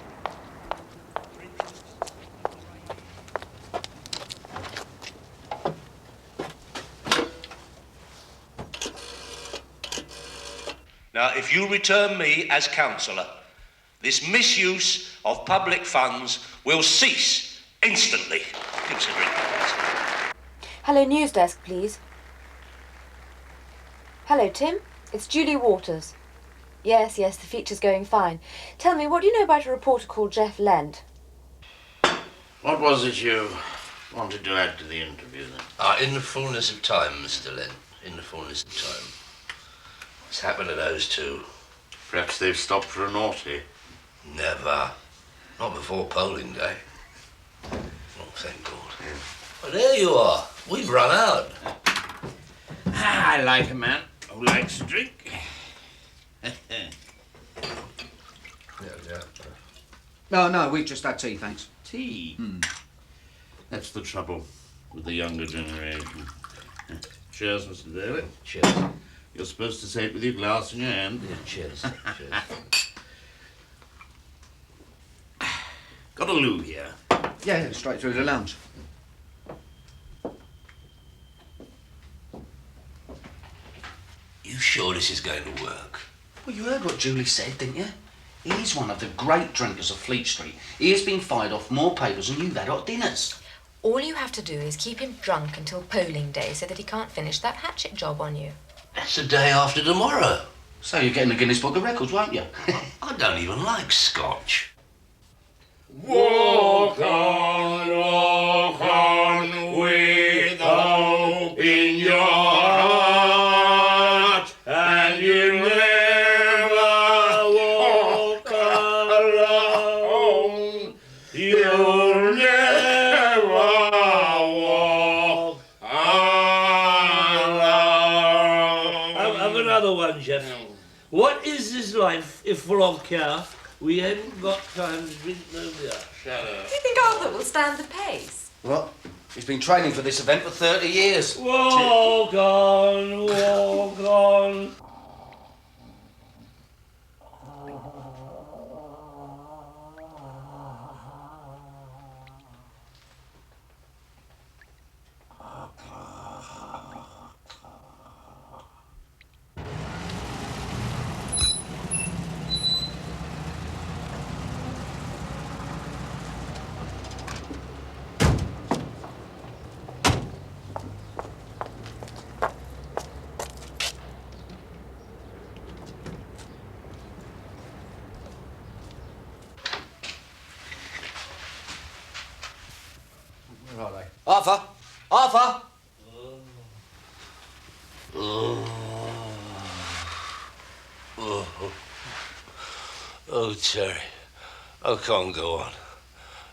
Speaker 2: Now, if you return me as councillor, this misuse of public funds will cease instantly. Give us a drink, please.
Speaker 4: Hello, news desk, please. Hello, Tim. It's Julie Waters. Yes, the feature's going fine. Tell me, what do you know about a reporter called Jeff Lent?
Speaker 20: What was it you wanted to add to the interview, then?
Speaker 7: In the fullness of time, Mr. Lent. In the fullness of time. What's happened to those two?
Speaker 20: Perhaps they've stopped for a naughty.
Speaker 7: Never. Not before polling day. Oh, thank God. Well, there you are. We've run out.
Speaker 20: I like a man who likes to drink.
Speaker 9: No, we've just had tea, thanks.
Speaker 20: Tea? That's the trouble with the younger generation. Cheers, Mr. Daly.
Speaker 7: Cheers.
Speaker 20: You're supposed to say it with your glass in your hand.
Speaker 7: Yeah, cheers.
Speaker 20: Got a loo here?
Speaker 9: Yeah, straight through the lounge.
Speaker 7: You sure this is going to work?
Speaker 9: Well, you heard what Julie said, didn't you? He's one of the great drinkers of Fleet Street. He has been fired off more papers than you've had hot dinners.
Speaker 4: All you have to do is keep him drunk until polling day so that he can't finish that hatchet job on you.
Speaker 7: That's the day after tomorrow.
Speaker 9: So you're getting the Guinness Book of Records, won't you?
Speaker 7: I don't even like scotch.
Speaker 20: Walk on with hope in your heart, and you never walk alone. You'll never walk alone.
Speaker 2: Have another one, Jeff. What is this life if full of care? We haven't got time to drink no beer.
Speaker 20: Shut up.
Speaker 4: Do you think Arthur will stand the pace?
Speaker 9: What? He's been training for this event for 30 years.
Speaker 2: Walk on, walk on.
Speaker 9: Where are they? Arthur! Arthur!
Speaker 7: Oh, Terry. I can't go on.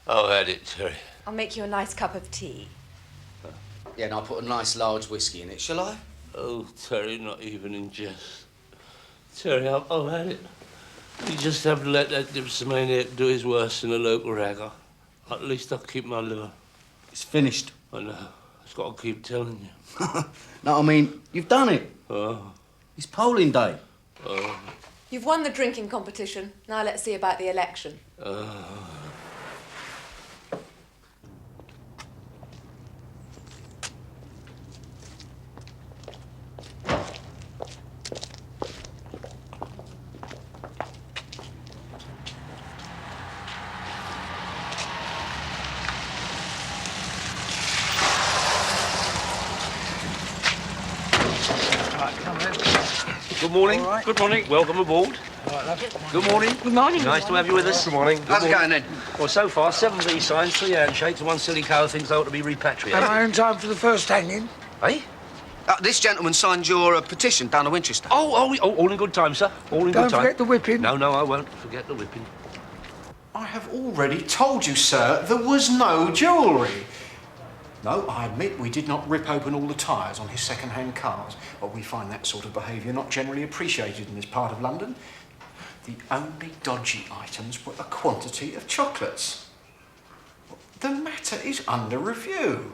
Speaker 7: I've had it, Terry.
Speaker 4: I'll make you a nice cup of tea.
Speaker 9: Yeah, and I'll put a nice large whiskey in it, shall I?
Speaker 7: Oh, Terry, not even in jest. Terry, I've had it. You just have to let that dipsomaniac do his worst in the local ragger. At least I'll keep my liver.
Speaker 9: It's finished.
Speaker 7: I know. I've just got to keep telling you.
Speaker 9: No, I mean, you've done it.
Speaker 7: Oh.
Speaker 9: It's polling day.
Speaker 7: Oh.
Speaker 4: You've won the drinking competition. Now let's see about the election.
Speaker 2: Good morning. Good morning. Welcome aboard. Good morning. Good morning. Nice to have you with us. Good morning.
Speaker 9: How's it going then?
Speaker 2: Well, so far, 7 V signs, 3 handshakes, and 1 silly cow thinks they ought to be repatriated.
Speaker 3: Am I in time for the first hanging?
Speaker 2: Eh?
Speaker 9: This gentleman signed your petition down to Winchester.
Speaker 2: Oh, all in good time, sir. All in
Speaker 3: Don't
Speaker 2: good time.
Speaker 3: forget the whipping.
Speaker 2: No, I won't forget the whipping.
Speaker 14: I have already told you, sir, there was no jewellery. No, I admit we did not rip open all the tyres on his second-hand cars, but we find that sort of behaviour not generally appreciated in this part of London. The only dodgy items were a quantity of chocolates. The matter is under review.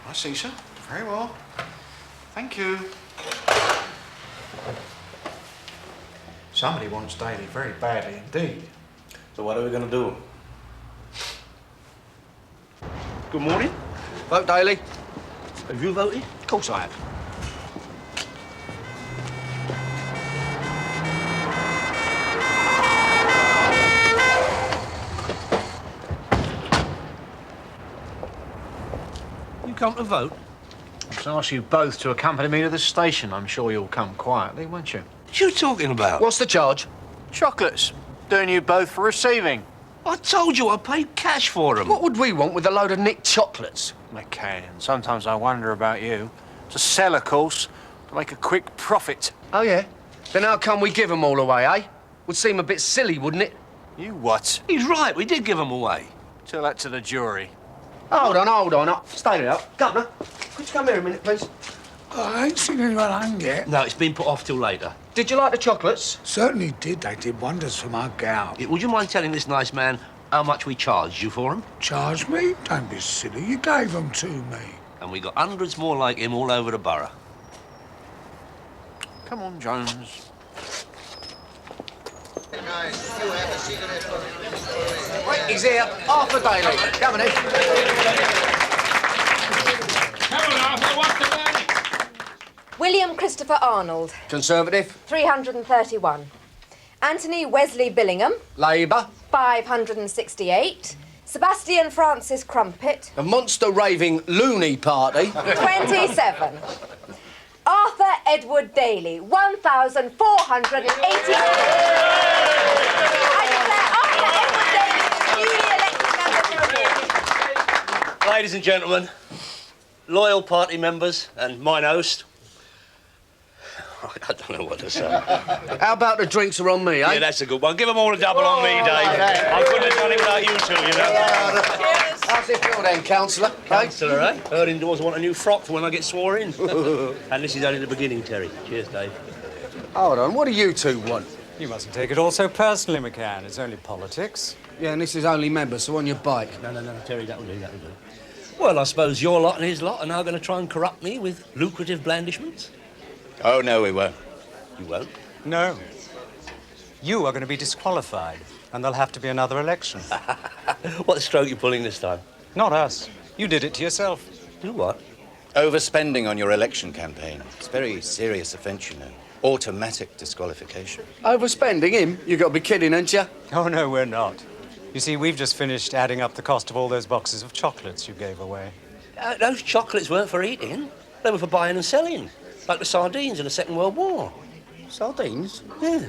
Speaker 14: I see, sir. Very well. Thank you. Somebody wants Daly very badly indeed.
Speaker 7: So what are we going to do?
Speaker 1: Good morning. Vote Daly.
Speaker 7: Have you voted?
Speaker 1: Of course I have.
Speaker 7: You come to vote?
Speaker 14: I'll ask you both to accompany me to the station. I'm sure you'll come quietly, won't you?
Speaker 7: What are you talking about?
Speaker 1: What's the charge?
Speaker 14: Chocolates. Doing you both for receiving.
Speaker 7: I told you I paid cash for them.
Speaker 1: What would we want with a load of nicked chocolates?
Speaker 14: McCann, sometimes I wonder about you. To sell, of course, to make a quick profit.
Speaker 1: Oh, yeah? Then how come we give them all away, eh? Would seem a bit silly, wouldn't it?
Speaker 14: You what?
Speaker 7: He's right, we did give them away.
Speaker 14: Tell that to the jury.
Speaker 1: Hold on. Stay there. Governor, could you come here a minute, please?
Speaker 3: I ain't seen anyone hung yet.
Speaker 7: No, it's been put off till later.
Speaker 1: Did you like the chocolates?
Speaker 3: Certainly did. They did wonders for my gout.
Speaker 7: Would you mind telling this nice man how much we charged you for them?
Speaker 3: Charge me? Don't be silly. You gave them to me.
Speaker 7: And we got hundreds more like him all over the borough.
Speaker 14: Come on, Jones.
Speaker 1: Wait, he's here. Arthur Daly. Come on in.
Speaker 13: Hello, Arthur. What's the verdict?
Speaker 4: William Christopher Arnold,
Speaker 1: Conservative.
Speaker 4: 331. Anthony Wesley Billingham,
Speaker 1: Labour.
Speaker 4: 568. Sebastian Francis Crumpet,
Speaker 1: The monster raving loony party.
Speaker 4: 27. Arthur Edward Daly, 1,480. I declare Arthur Edward Daly newly elected member for the board.
Speaker 7: Ladies and gentlemen, loyal party members and mine host. I don't know what to say.
Speaker 1: How about the drinks are on me, eh?
Speaker 7: Yeah, that's a good one. Give them all a double on me, Dave. I couldn't have done it without you two, you know.
Speaker 1: How's it feel then, Councillor?
Speaker 7: Councillor, eh? Heard indoors want a new frock for when I get swore in. And this is only the beginning, Terry. Cheers, Dave.
Speaker 1: Hold on, what do you two want?
Speaker 19: You mustn't take it all so personally, McCann. It's only politics.
Speaker 1: Yeah, and this is only members, so on your bike.
Speaker 7: No, Terry, that'll do. Well, I suppose your lot and his lot are now going to try and corrupt me with lucrative blandishments?
Speaker 11: Oh, no, we won't.
Speaker 7: You won't?
Speaker 19: No. You are going to be disqualified, and there'll have to be another election.
Speaker 7: What stroke you pulling this time?
Speaker 19: Not us. You did it to yourself.
Speaker 7: Do what?
Speaker 11: Overspending on your election campaign. It's a very serious offence, you know. Automatic disqualification.
Speaker 1: Overspending him? You got to be kidding, ain't you?
Speaker 19: Oh, no, we're not. You see, we've just finished adding up the cost of all those boxes of chocolates you gave away.
Speaker 7: Those chocolates weren't for eating. They were for buying and selling. Like the sardines in the Second World War.
Speaker 1: Sardines?
Speaker 7: Yeah.